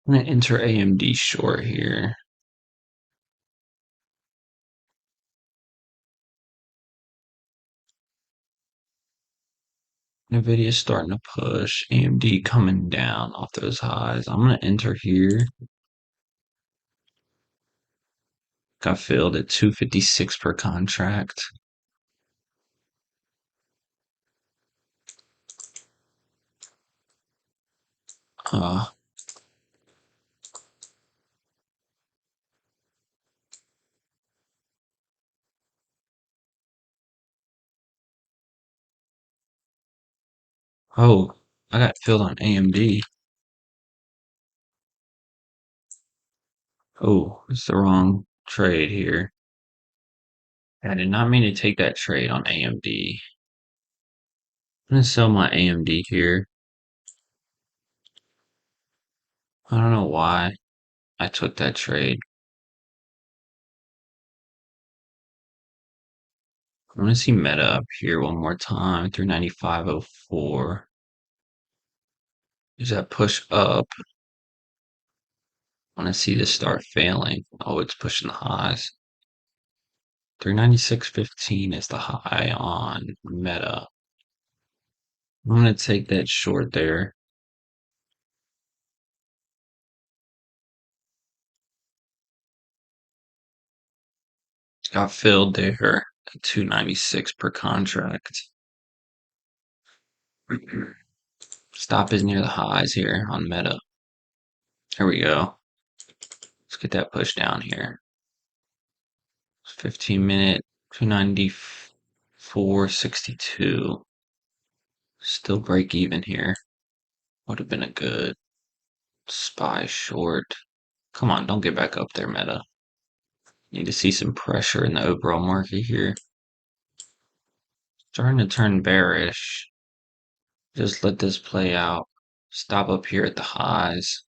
I'm gonna enter AMD short here. Nvidia's starting to push. AMD coming down off those highs. I'm gonna enter here. Got filled at 256 per contract. Uh, oh, I got filled on AMD. Oh, it's the wrong trade here. I did not mean to take that trade on AMD. I'm gonna sell my AMD here. I don't know why I took that trade. I want to see Meta up here one more time. 395.04. Is that push up? I want to see this start failing. Oh, it's pushing the highs. 396.15 is the high on Meta. I'm gonna take that short there. Got filled there at 296 per contract. Stop is near the highs here on Meta. Here we go. Let's get that push down here. 15-minute, 294.62. Still break even here. Would have been a good SPY short. Come on, don't get back up there, Meta. Need to see some pressure in the overall market here. Starting to turn bearish. Just let this play out. Stop up here at the highs.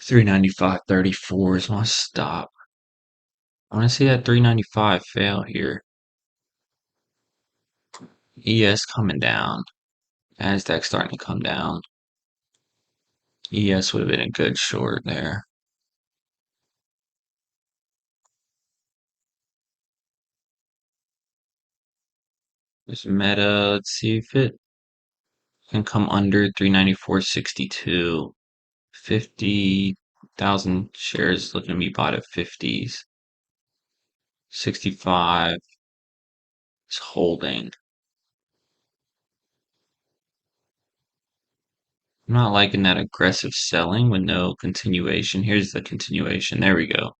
395.34 is my stop. I want to see that 395 fail here. ES coming down. Nasdaq starting to come down. ES would have been a good short there. There's Meta. Let's see if it can come under 394.62. 50,000 shares looking to be bought at 50s. 65 is holding. I'm not liking that aggressive selling with no continuation. Here's the continuation. There we go.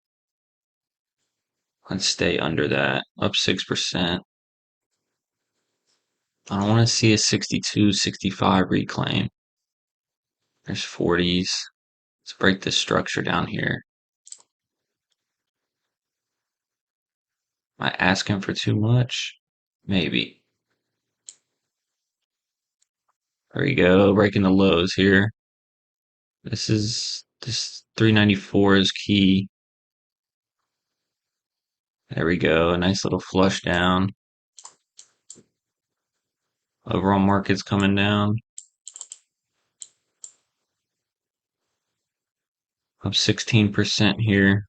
Let's stay under that. Up 6%. I don't want to see a 62, 65 reclaim. There's 40s. Let's break this structure down here. Am I asking for too much? Maybe. There we go. Breaking the lows here. This 394 is key. There we go. A nice little flush down. Overall market's coming down. Up 16% here.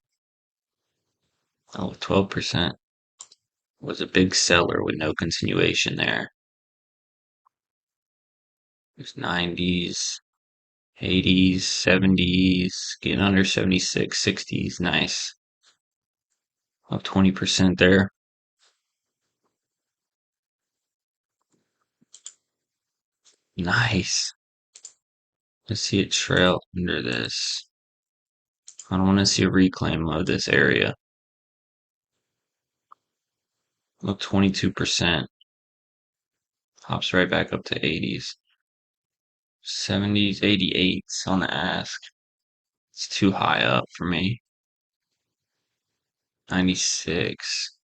Oh, 12%. Was a big seller with no continuation there. There's 90s, 80s, 70s, getting under 76, 60s. Nice. Up 20% there. Nice. Let's see it trail under this. I don't want to see a reclaim of this area. Up 22%. Hops right back up to 80s. 70s, 88s on the ask. It's too high up for me. 96.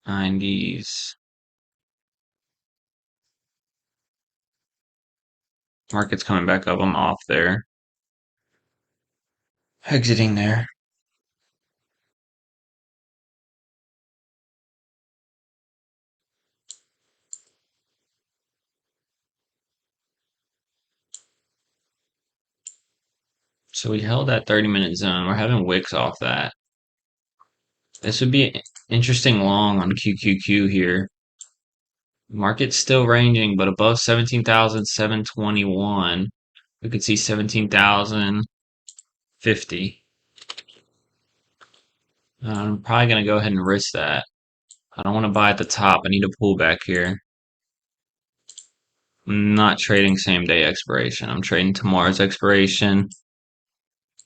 90s. Market's coming back up. I'm off there. Exiting there. So we held that 30-minute zone. We're having wicks off that. This would be an interesting long on QQQ here. Market's still ranging, but above 17,721. We could see 17,050. I'm probably going to go ahead and risk that. I don't want to buy at the top. I need a pullback here. I'm not trading same day expiration. I'm trading tomorrow's expiration.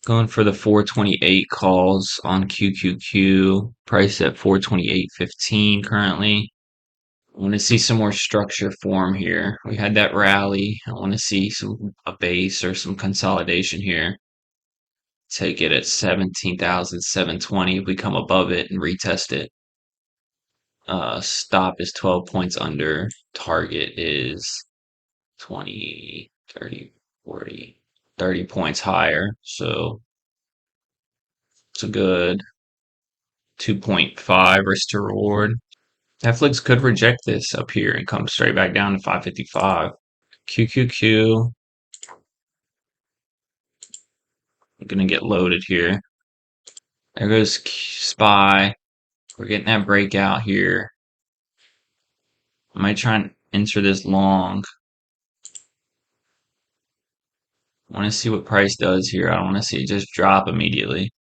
Going for the 428 calls on QQQ. Price at 428.15 currently. I want to see some more structure form here. We had that rally. I want to see a base or some consolidation here. Take it at 17,720 if we come above it and retest it. Stop is 12 points under. Target is 20, 30, 40, 30 points higher. So it's a good 2.5 risk to reward. Netflix could reject this up here and come straight back down to 555. QQQ. I'm gonna get loaded here. There goes SPY. We're getting that breakout here. I might try and enter this long. I want to see what price does here. I don't want to see it just drop immediately.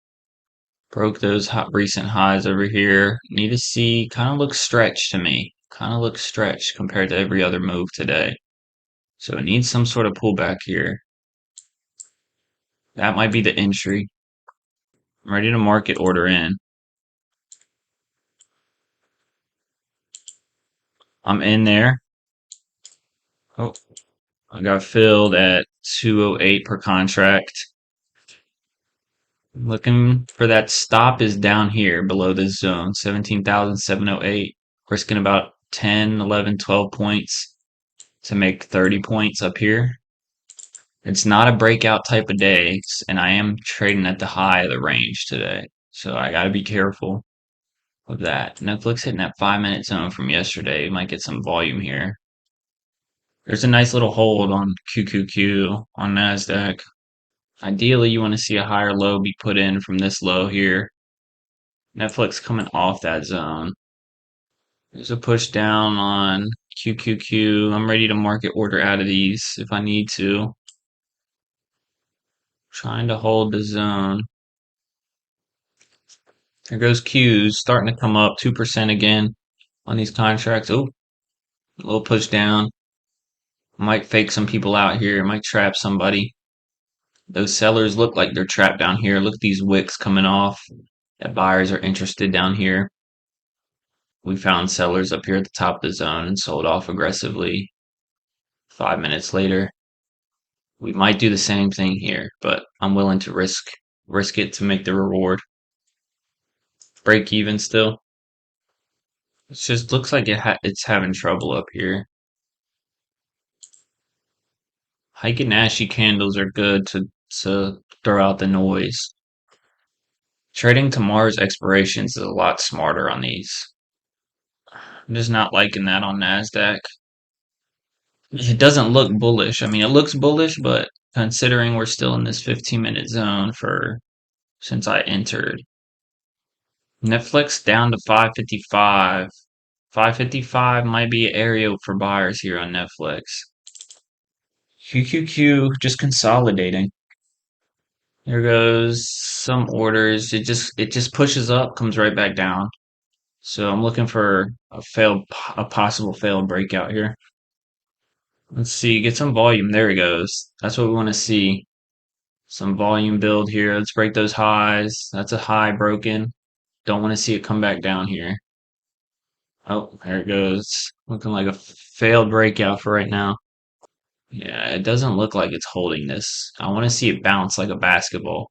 Broke those recent highs over here. Need to see, kind of looks stretched to me. Kind of looks stretched compared to every other move today. So it needs some sort of pullback here. That might be the entry. I'm ready to market order in. I'm in there. Oh, I got filled at 208 per contract. Looking for that stop is down here below this zone, 17,708. Risking about 10, 11, 12 points to make 30 points up here. It's not a breakout type of day, and I am trading at the high of the range today. So I got to be careful of that. Netflix hitting that 5-minute zone from yesterday. Might get some volume here. There's a nice little hold on QQQ on NASDAQ. Ideally, you want to see a higher low be put in from this low here. Netflix coming off that zone. There's a push down on QQQ. I'm ready to market order out of these if I need to. Trying to hold the zone. There goes Q's starting to come up 2% again on these contracts. Oh, a little push down. Might fake some people out here. Might trap somebody. Those sellers look like they're trapped down here. Look at these wicks coming off. That buyers are interested down here. We found sellers up here at the top of the zone and sold off aggressively. 5 minutes later, we might do the same thing here, but I'm willing to risk it to make the reward. Break even still. It just looks like it's having trouble up here. Heiken Ashy candles are good to throw out the noise. Trading tomorrow's expirations is a lot smarter on these. I'm just not liking that on NASDAQ. It doesn't look bullish. I mean, it looks bullish, but considering we're still in this 15-minute zone for since I entered. Netflix down to 555. 555 might be an area for buyers here on Netflix. QQQ just consolidating. There goes some orders. It just pushes up, comes right back down. So I'm looking for a possible failed breakout here. Let's see, get some volume. There it goes. That's what we want to see. Some volume build here. Let's break those highs. That's a high broken. Don't want to see it come back down here. Oh, there it goes. Looking like a failed breakout for right now. Yeah, it doesn't look like it's holding this. I want to see it bounce like a basketball.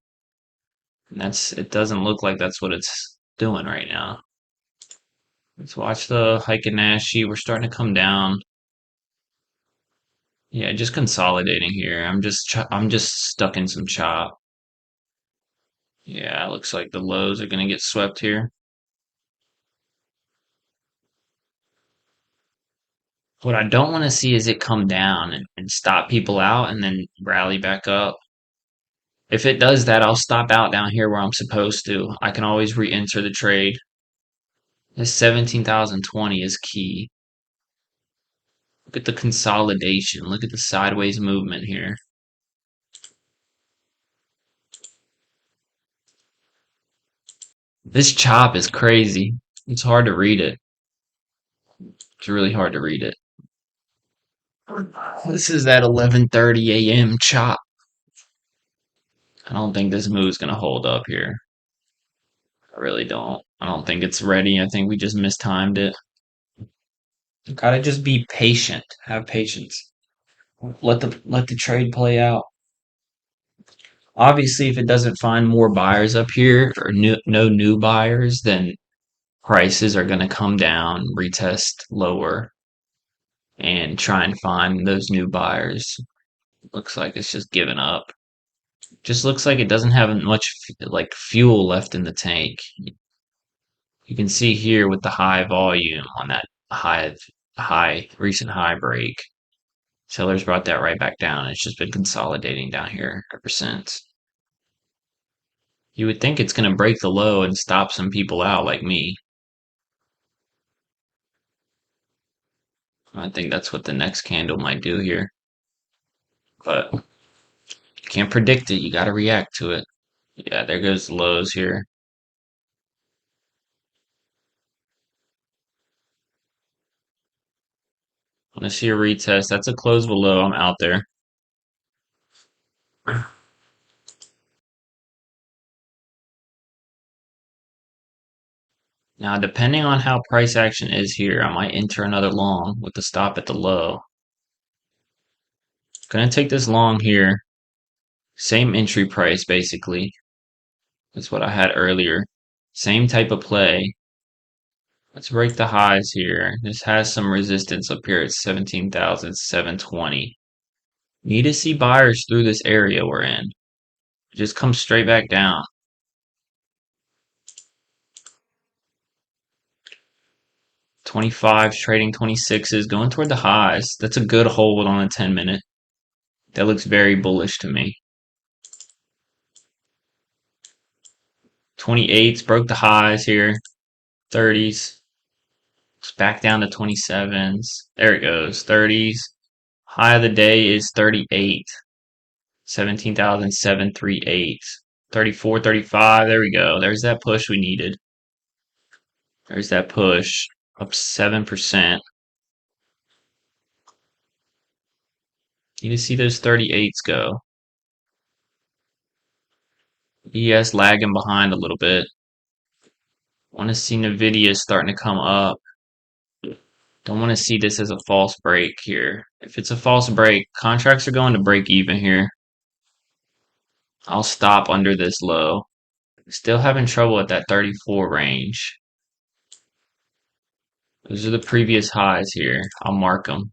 And it doesn't look like that's what it's doing right now. Let's watch the Heiken Nashi. We're starting to come down. Yeah, just consolidating here. I'm just stuck in some chop. Yeah, it looks like the lows are gonna get swept here. What I don't want to see is it come down and stop people out and then rally back up. If it does that, I'll stop out down here where I'm supposed to. I can always re-enter the trade. This 17,020 is key. Look at the consolidation. Look at the sideways movement here. This chop is crazy. It's hard to read it. It's really hard to read it. This is at 11:30 a.m. chop. I don't think this move is going to hold up here. I really don't. I don't think it's ready. I think we just mistimed it. Gotta just be patient. Have patience. Let the trade play out. Obviously, if it doesn't find more buyers up here or no new buyers, then prices are going to come down, retest lower, and try and find those new buyers. Looks like it's just giving up. Just looks like it doesn't have much like fuel left in the tank. You can see here with the high volume on that high recent high break. Sellers brought that right back down. It's just been consolidating down here ever since. You would think it's going to break the low and stop some people out like me. I think that's what the next candle might do here. But you can't predict it. You got to react to it. Yeah, there goes the lows here. Want to see a retest. That's a close below. I'm out there. Now, depending on how price action is here, I might enter another long with the stop at the low. Gonna take this long here. Same entry price, basically. That's what I had earlier. Same type of play. Let's break the highs here. This has some resistance up here at 17,720. Need to see buyers through this area we're in. Just come straight back down. 25s trading 26s, going toward the highs. That's a good hold on a 10-minute. That looks very bullish to me. 28s broke the highs here. 30s. It's back down to 27s. There it goes. 30s. High of the day is 38. 17,738. 34, 35. There we go. There's that push we needed. There's that push. Up 7%. You can see those 38s go. ES lagging behind a little bit. Want to see Nvidia starting to come up. Don't want to see this as a false break here. If it's a false break, contracts are going to break even here. I'll stop under this low. Still having trouble at that 34 range. Those are the previous highs here. I'll mark them.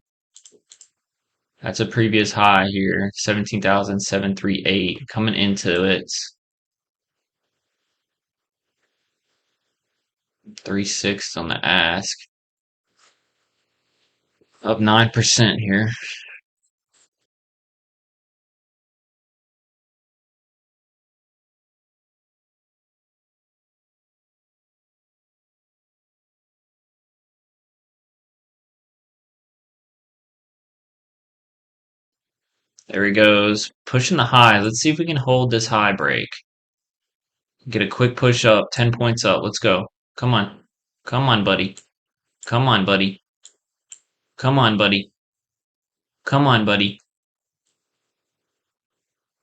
That's a previous high here, 17,738. Coming into it. 3/6 on the ask. Up 9% here. There he goes. Pushing the high. Let's see if we can hold this high break. Get a quick push up. 10 points up. Let's go. Come on. Come on, buddy. Come on, buddy. Come on, buddy. Come on, buddy.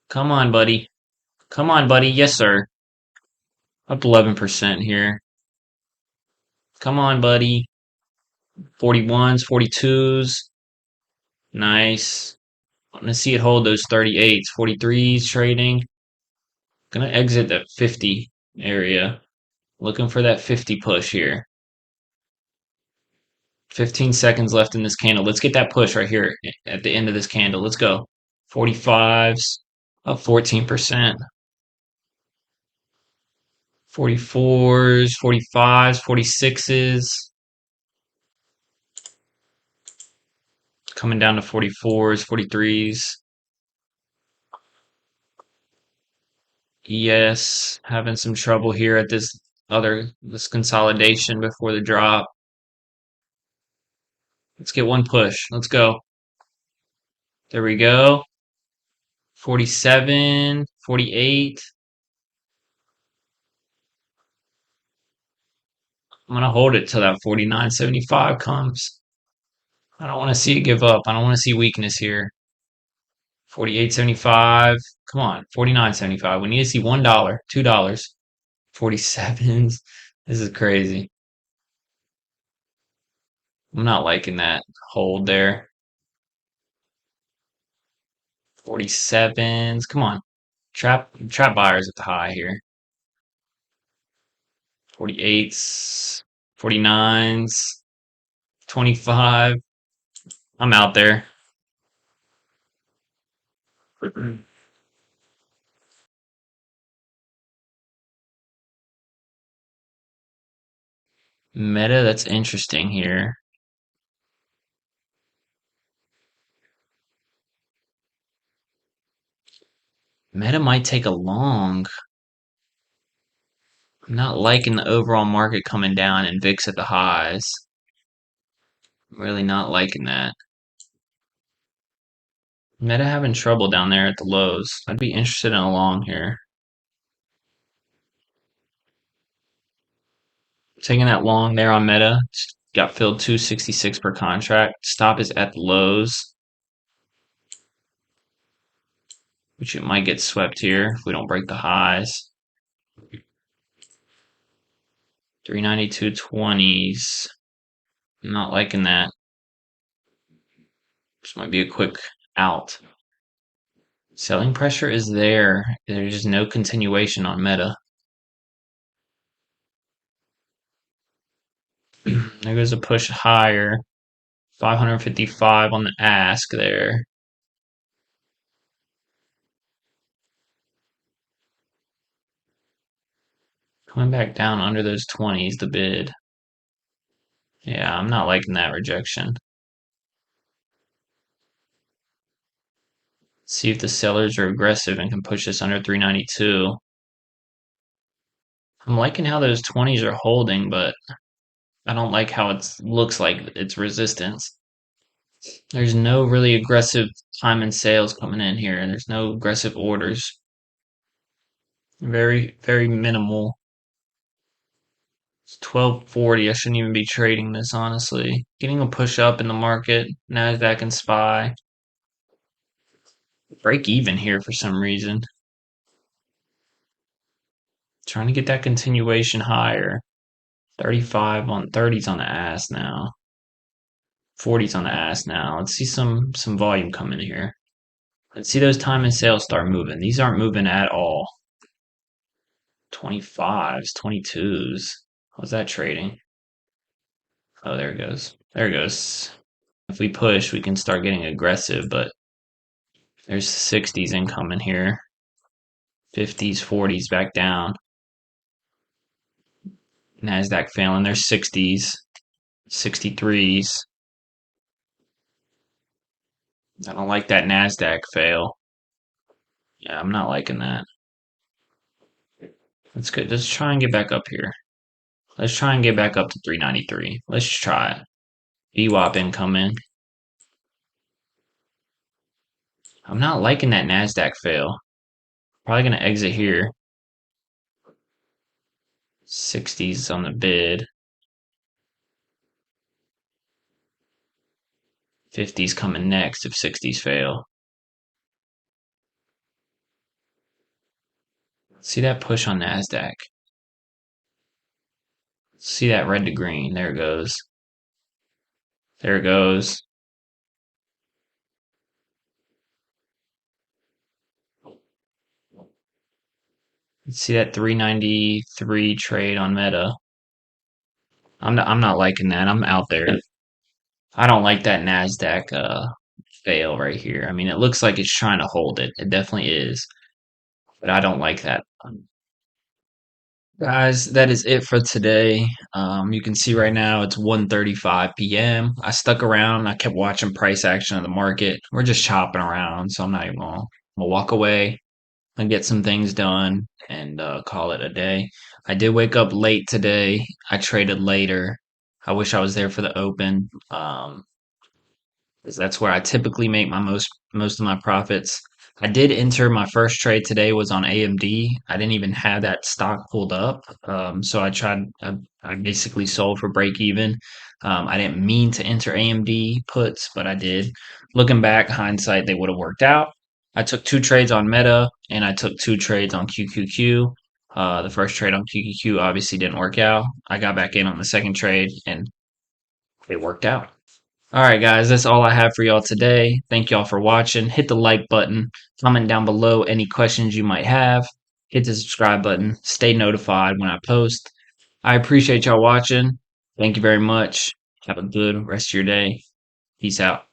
Come on, buddy. Come on, buddy. Yes, sir. Up 11% here. Come on, buddy. 41s, 42s. Nice. I'm gonna see it hold those 38s, 43s trading. Gonna exit that 50 area. Looking for that 50 push here. 15 seconds left in this candle. Let's get that push right here at the end of this candle. Let's go. 45s, up 14%. 44s, 45s, 46s. Coming down to 44s, 43s. Yes, having some trouble here at this consolidation before the drop. Let's get one push. Let's go. There we go. 47, 48. I'm gonna hold it till that 49.75 comes. I don't want to see it give up. I don't want to see weakness here. 48.75. Come on, 49.75. We need to see $1, $2. 47s. This is crazy. I'm not liking that hold there. 47s. Come on. Trap buyers at the high here. 48s, 49s, 25. I'm out there. Meta, that's interesting here. Meta might take a long. I'm not liking the overall market coming down and VIX at the highs. I'm really not liking that. Meta having trouble down there at the lows. I'd be interested in a long here. Taking that long there on Meta. Got filled 266 per contract. Stop is at the lows, which it might get swept here if we don't break the highs. 392.20s. I'm not liking that. This might be a quick out. Selling pressure is there. There's just no continuation on Meta. There goes a push higher. 555 on the ask there. Coming back down under those 20s, the bid. Yeah, I'm not liking that rejection. See if the sellers are aggressive and can push this under 392. I'm liking how those 20s are holding, but I don't like how it looks like it's resistance. There's no really aggressive time and sales coming in here, and there's no aggressive orders. Very, very minimal. It's 1240. I shouldn't even be trading this, honestly. Getting a push up in the market. NASDAQ and SPY. Break even here for some reason. Trying to get that continuation higher. 35 on 30s on the ass now. 40s on the ass now. Let's see some volume come in here. Let's see those time and sales start moving. These aren't moving at all. 25s, 22s. How's that trading? Oh, there it goes. There it goes. If we push, we can start getting aggressive, but there's 60s incoming here. 50s, 40s back down. NASDAQ failing. There's 60s, 63s. I don't like that NASDAQ fail. Yeah, I'm not liking that. Let's go. Let's try and get back up here. Let's try and get back up to 393. Let's try it. VWAP incoming. I'm not liking that NASDAQ fail. Probably going to exit here. 60s on the bid. 50s coming next if 60s fail. See that push on NASDAQ. See that red to green. There it goes. There it goes. See that 393 trade on Meta. I'm not liking that. I'm out there. I don't like that NASDAQ fail right here. I mean, it looks like it's trying to hold it. It definitely is. But I don't like that. Guys, that is it for today. You can see right now it's 1:35 p.m. I stuck around. I kept watching price action of the market. We're just chopping around, so I'm not even gonna walk away. and get some things done and call it a day. I did wake up late today. I traded later. I wish I was there for the open. 'Cause that's where I typically make my most of my profits. I did enter my first trade today was on AMD. I didn't even have that stock pulled up. So I basically sold for break even. I didn't mean to enter AMD puts, but I did. Looking back, hindsight, they would have worked out. I took two trades on Meta and I took two trades on QQQ. The first trade on QQQ obviously didn't work out. I got back in on the second trade and it worked out. All right, guys, that's all I have for y'all today. Thank y'all for watching. Hit the like button, comment down below any questions you might have, hit the subscribe button, stay notified when I post. I appreciate y'all watching. Thank you very much. Have a good rest of your day. Peace out.